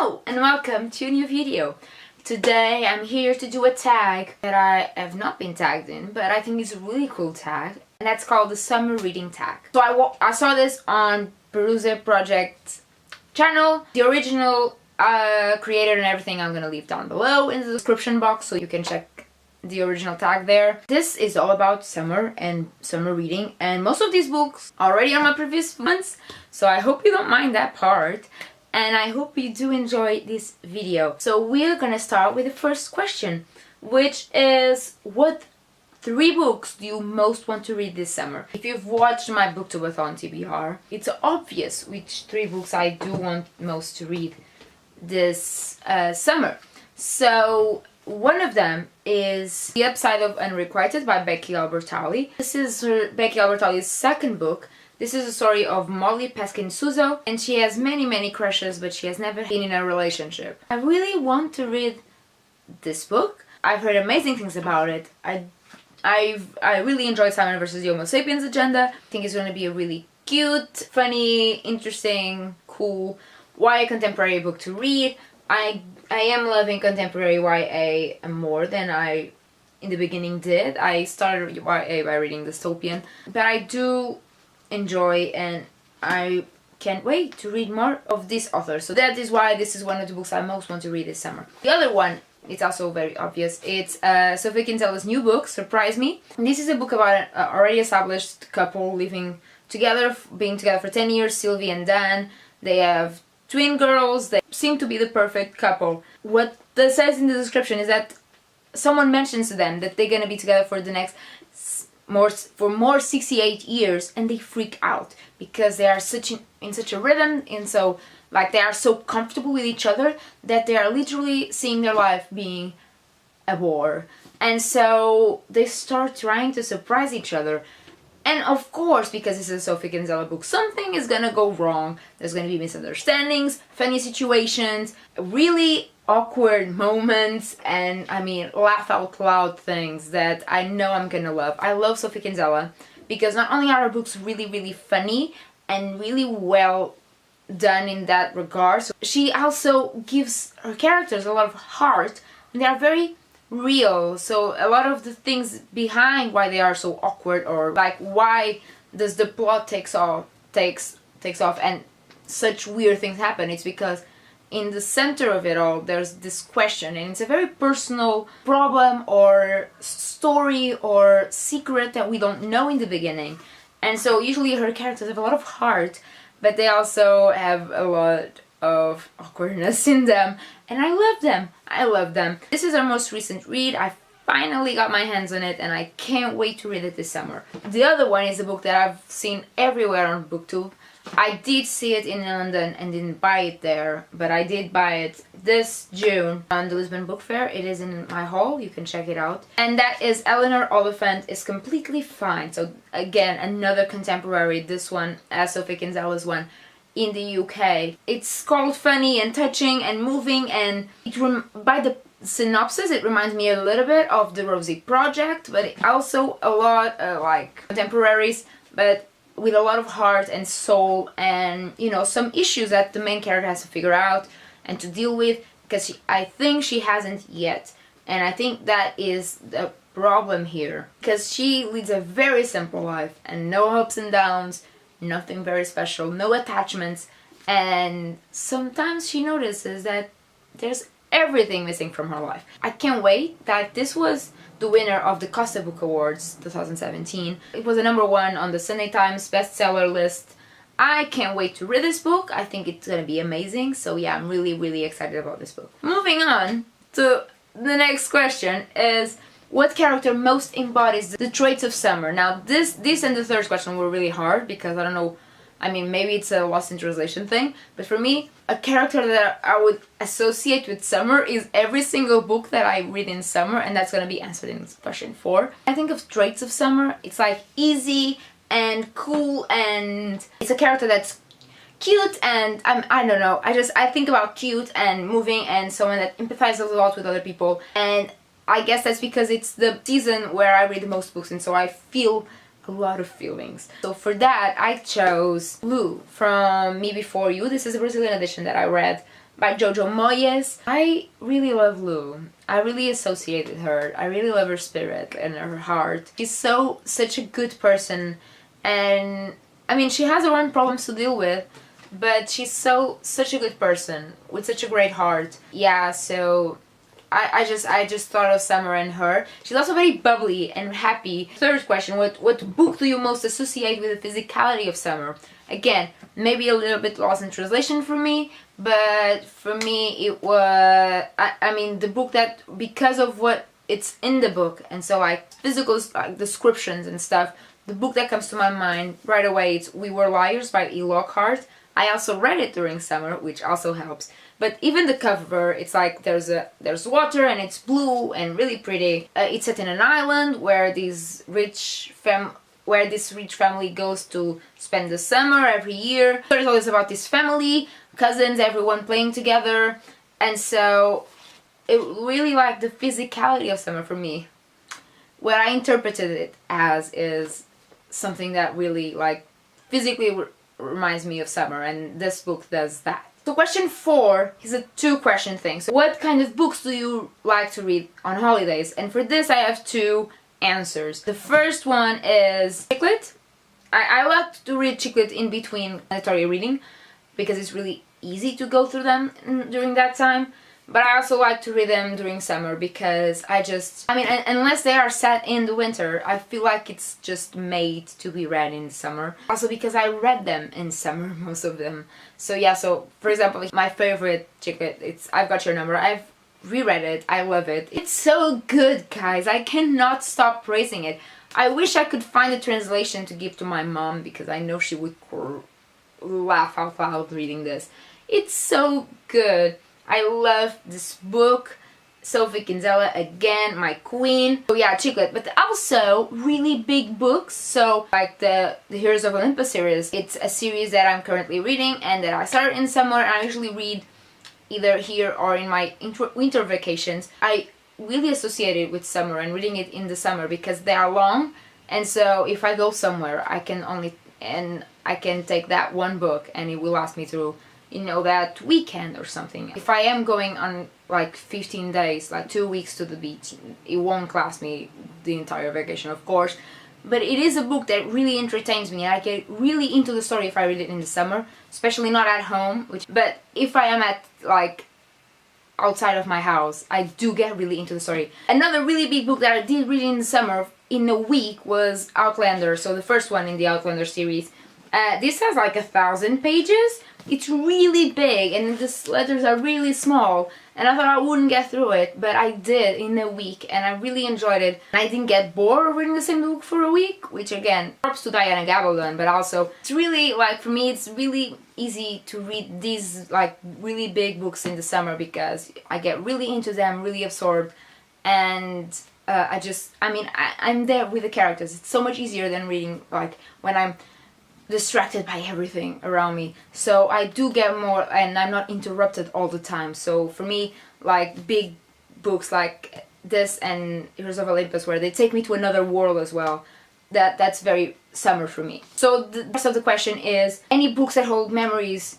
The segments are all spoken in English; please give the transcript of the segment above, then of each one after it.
Hello and welcome to a new video. Today I'm here to do a tag that I have not been tagged in, but I think it's a really cool tag, and that's called the summer reading tag. So I saw this on Peruse Project's channel. The original creator and everything I'm gonna leave down below in the description box so you can check the original tag there. This is all about summer and summer reading, and most of these books are already on my previous months, so I hope you don't mind that part. And I hope you do enjoy this video. So we're gonna start with the first question, which is, what 3 books do you most want to read this summer? If you've watched my booktubeathon TBR, it's obvious which 3 books I do want most to read this summer. So one of them is The Upside of Unrequited by Becky Albertalli. This is Becky Albertalli's second book. This is a story of Molly Peskin-Suzo, and she has many crushes, but she has never been in a relationship. I really want to read this book. I've heard amazing things about it. I really enjoyed Simon vs. the Homo Sapiens Agenda. I think it's going to be a really cute, funny, interesting, cool YA contemporary book to read. I am loving contemporary YA more than I in the beginning did. I started YA by reading Dystopian, but I do enjoy, and I can't wait to read more of this author. So that is why this is one of the books I most want to read this summer. The other one, it's also very obvious. It's Sophie Kinsella's new book, Surprise Me. And this is a book about an already established couple living together, being together for 10 years, Sylvie and Dan. They have twin girls. They seem to be the perfect couple. What that says in the description is that someone mentions to them that they're gonna be together for the next more 68 years, and they freak out because they are in such a rhythm, and so they are so comfortable with each other that they are literally seeing their life being a war, and so they start trying to surprise each other. And of course, because this is a Sophie Kinsella book, something is gonna go wrong. There's gonna be misunderstandings, funny situations, really awkward moments, and I mean laugh out loud things that I know I'm gonna love. I love Sophie Kinsella because not only are her books really funny and really well done in that regard, so she also gives her characters a lot of heart, and they are very real. So a lot of the things behind why they are so awkward, or like why does the plot takes off and such weird things happen, it's because in the center of it all there's this question, and it's a very personal problem or story or secret that we don't know in the beginning. And so usually her characters have a lot of heart, but they also have a lot of awkwardness in them, and I love them. This is our most recent read. I finally got my hands on it, and I can't wait to read it this summer. The other one is a book that I've seen everywhere on BookTube. I did see it in London and didn't buy it there, but I did buy it this June on the Lisbon Book Fair. It is in my haul, you can check it out. And that is Eleanor Oliphant is Completely Fine. So again, another contemporary, this one as Sophie Kinsella's one in the UK. It's called funny and touching and moving, and by the synopsis it reminds me a little bit of the Rosie Project, but also a lot like contemporaries, but with a lot of heart and soul, and you know, some issues that the main character has to figure out and to deal with, because I think she hasn't yet, and I think that is the problem here, because she leads a very simple life and no ups and downs, nothing very special, no attachments, and sometimes she notices that there's everything missing from her life. I can't wait. That this was the winner of the Costa Book Awards 2017. It was a #1 on the Sunday Times bestseller list. I can't wait to read this book. I think it's gonna be amazing. So yeah, I'm really excited about this book. Moving on to the next question is, what character most embodies the traits of summer? Now this and the third question were really hard because I don't know, I mean, maybe it's a lost in translation thing, but for me, a character that I would associate with summer is every single book that I read in summer, and that's gonna be answered in question 4. I think of traits of summer, it's like easy and cool, and it's a character that's cute, and I don't know, I think about cute and moving and someone that empathizes a lot with other people, and I guess that's because it's the season where I read the most books, and so I feel a lot of feelings. So for that, I chose Lu from Me Before You. This is a Brazilian edition that I read by Jojo Moyes. I really love Lou. I really associate with her. I really love her spirit and her heart. She's such a good person, and I mean, she has her own problems to deal with, but she's such a good person with such a great heart. Yeah, so I just thought of Summer and her. She's also very bubbly and happy. Third question, what book do you most associate with the physicality of Summer? Again, maybe a little bit lost in translation for me, but for me it was, I mean, the book that, because of what it's in the book, and so like physical like descriptions and stuff, the book that comes to my mind right away is We Were Liars by E. Lockhart. I also read it during summer, which also helps. But even the cover, it's like there's water and it's blue and really pretty. It's set in an island where this rich family goes to spend the summer every year. So it's always about this family, cousins, everyone playing together, and so it really like the physicality of summer for me. What I interpreted it as is something that really like physically reminds me of summer, and this book does that. So question 4 is a 2-question thing. So what kind of books do you like to read on holidays? And for this I have 2 answers. The first one is Chiclets. I like to read Chiclets in between mandatory reading because it's really easy to go through them during that time. But I also like to read them during summer because I mean, unless they are set in the winter, I feel like it's just made to be read in summer. Also because I read them in summer, most of them. So yeah, so for example, my favorite Chiclet, it's I've Got Your Number. I've reread it, I love it. It's so good, guys. I cannot stop praising it. I wish I could find a translation to give to my mom because I know she would laugh out loud reading this. It's so good. I love this book. Sophie Kinsella, again, my queen. So yeah, Chiclet, but also really big books. So like the Heroes of Olympus series. It's a series that I'm currently reading and that I started in summer. I usually read either here or in my winter vacations. I really associate it with summer and reading it in the summer because they are long, and so if I go somewhere I can take that one book and it will last me through, you know, that weekend or something. If I am going on like 15 days, like 2 weeks to the beach, it won't last me the entire vacation, of course. But it is a book that really entertains me. I get really into the story if I read it in the summer, especially not at home. But if I am at like outside of my house, I do get really into the story. Another really big book that I did read in the summer in a week was Outlander. So the first one in the Outlander series. This has like 1,000 pages. It's really big and the letters are really small, and I thought I wouldn't get through it, but I did in a week and I really enjoyed it. I didn't get bored of reading the same book for a week, which again, props to Diana Gabaldon, but also it's really, like, for me it's really easy to read these like really big books in the summer because I get really into them, really absorbed, and I'm there with the characters. It's so much easier than reading like when I'm distracted by everything around me, so I do get more and I'm not interrupted all the time. So for me, like big books like this and Heroes of Olympus, where they take me to another world as well, that's very summer for me. So the rest of the question is any books that hold memories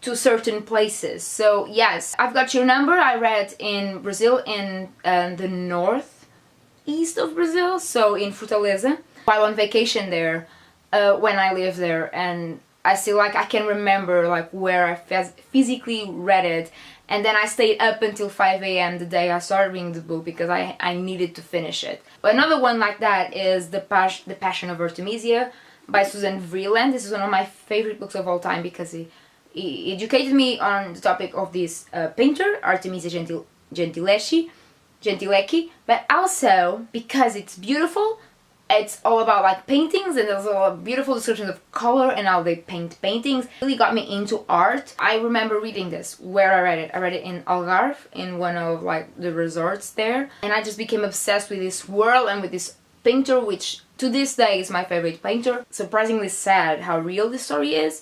to certain places. So yes, I've Got Your Number I read in Brazil, in the northeast of Brazil, so in Fortaleza, while on vacation there. When I lived there, and I still I can remember like where I physically read it, and then I stayed up until 5 a.m. the day I started reading the book because I needed to finish it. Another one like that is the Passion of Versum by Susan Vreeland. This is one of my favorite books of all time because he educated me on the topic of this painter, Artemisia Gentileschi, but also because it's beautiful. It's all about like paintings, and there's a beautiful description of color and how they paint paintings. It really got me into art. I remember reading this where I read it. I read it in Algarve, in one of like the resorts there, and I just became obsessed with this world and with this painter, which to this day is my favorite painter. Surprisingly sad how real this story is,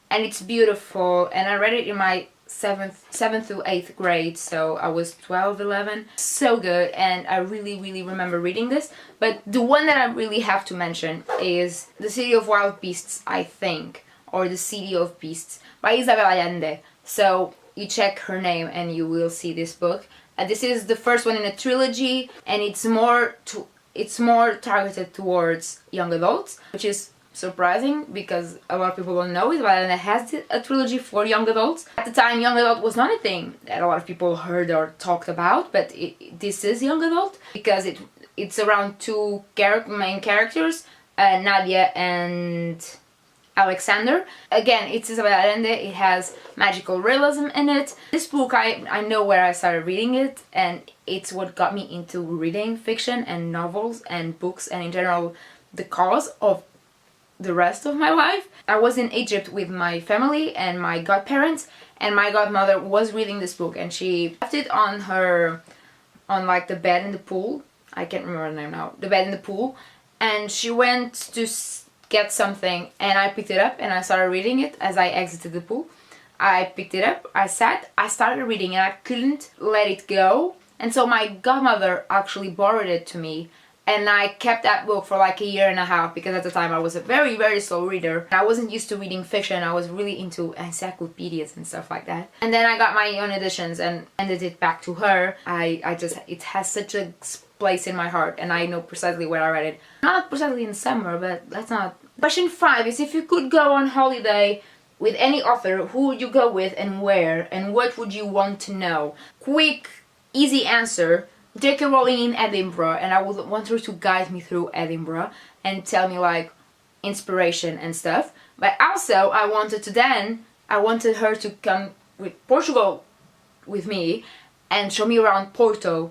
and it's beautiful. And I read it in my 7th to 8th grade, so I was 12, 11. So good, and I really remember reading this. But the one that I really have to mention is The City of Wild Beasts, I think, or The City of Beasts by Isabel Allende. So you check her name and you will see this book. This is the first one in a trilogy, and it's more targeted towards young adults, which is surprising because a lot of people don't know it, but it has a trilogy for young adults. At the time, young adult was not a thing that a lot of people heard or talked about, but this is young adult because it's around two main characters, Nadia and Alexander. Again, it's Isabel Allende. It has magical realism in it. This book, I know where I started reading it, and it's what got me into reading fiction and novels and books, and in general the cause of the rest of my life. I was in Egypt with my family and my godparents, and my godmother was reading this book, and she left it on like the bed in the pool. I can't remember the name now. The bed in the pool. And she went to get something, and I picked it up and I started reading it as I exited the pool. I picked it up, I started reading, and I couldn't let it go. And so my godmother actually borrowed it to me, and I kept that book for like a year and a half because at the time I was a very, very slow reader. I wasn't used to reading fiction. I was really into encyclopedias and stuff like that. And then I got my own editions and handed it back to her. It has such a place in my heart, and I know precisely where I read it. Not precisely in summer, but that's not... Question 5 is, if you could go on holiday with any author, who would you go with and where, and what would you want to know? Quick, easy answer. J.K. Rowling in Edinburgh, and I would want her to guide me through Edinburgh and tell me like inspiration and stuff. But also I wanted her to come with Portugal with me and show me around Porto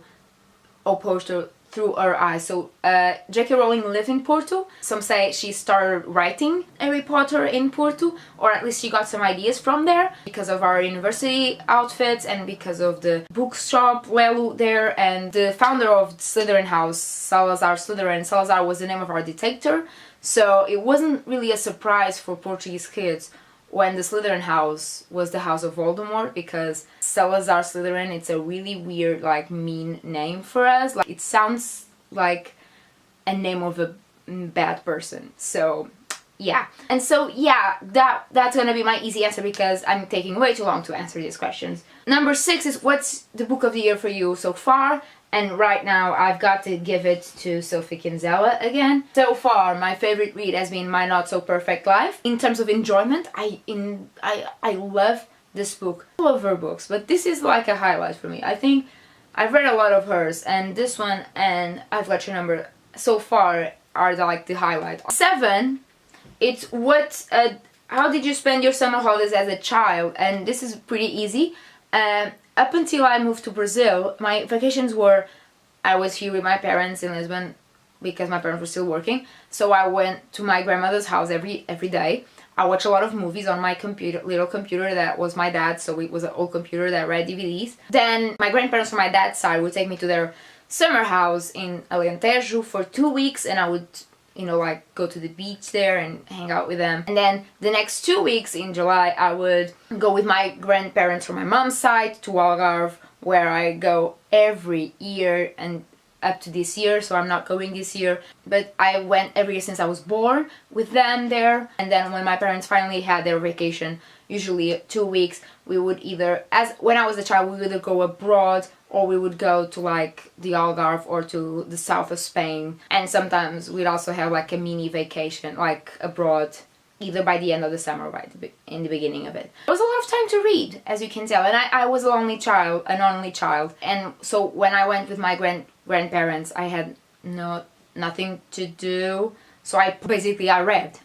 through her eyes. So J.K. Rowling lived in Porto. Some say she started writing Harry Potter in Porto, or at least she got some ideas from there because of our university outfits and because of the bookshop Lelu there, and the founder of the Slytherin house, Salazar Slytherin. Salazar was the name of our dictator, so it wasn't really a surprise for Portuguese kids when the Slytherin house was the house of Voldemort, because Salazar Slytherin, it's a really weird, like, mean name for us. Like, it sounds like a name of a bad person. So, yeah. And so, yeah, that's gonna be my easy answer because I'm taking way too long to answer these questions. Number 6 is, what's the book of the year for you so far? And right now, I've got to give it to Sophie Kinsella again. So far, my favorite read has been My Not So Perfect Life. In terms of enjoyment, I love this book. I love her books, but this is like a highlight for me. I think I've read a lot of hers, and this one and I've Got Your Number so far are like the highlight. 7, it's how did you spend your summer holidays as a child? And this is pretty easy. Up until I moved to Brazil, my vacations were, I was here with my parents in Lisbon because my parents were still working. So I went to my grandmother's house every day. I watched a lot of movies on my little computer that was my dad's, so it was an old computer that read DVDs. Then my grandparents from my dad's side would take me to their summer house in Alentejo for 2 weeks, and I would, you know, like go to the beach there and hang out with them. And then the next 2 weeks in July, I would go with my grandparents from my mom's side to Algarve, where I go every year and up to this year, so I'm not going this year. But I went every year since I was born with them there. And then when my parents finally had their vacation, usually 2 weeks, we would either, when I was a child, we would either go abroad or we would go to like the Algarve or to the south of Spain. And sometimes we'd also have like a mini vacation, like abroad, either by the end of the summer or in the beginning of it. There was a lot of time to read, as you can tell, and I was an only child, and so when I went with my grandparents, I had nothing to do, so I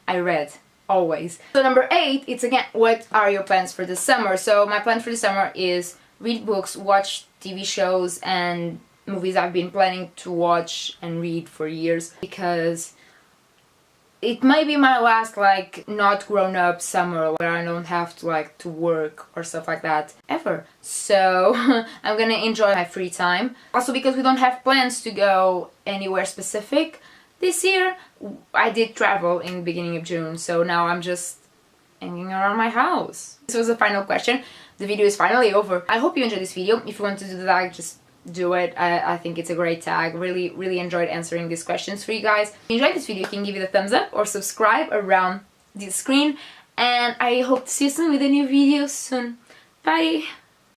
read always. So number 8, it's again, what are your plans for the summer? So my plan for the summer is read books, watch TV shows and movies I've been planning to watch and read for years, because it may be my last like not grown up summer where I don't have to like to work or stuff like that ever. So I'm gonna enjoy my free time. Also because we don't have plans to go anywhere specific this year. I did travel in the beginning of June, so now I'm just hanging around my house. This was the final question. The video is finally over. I hope you enjoyed this video. If you want to do the tag, just do it. I think it's a great tag. Really enjoyed answering these questions for you guys. If you enjoyed this video, you can give it a thumbs up or subscribe around the screen. And I hope to see you soon with a new video soon. Bye!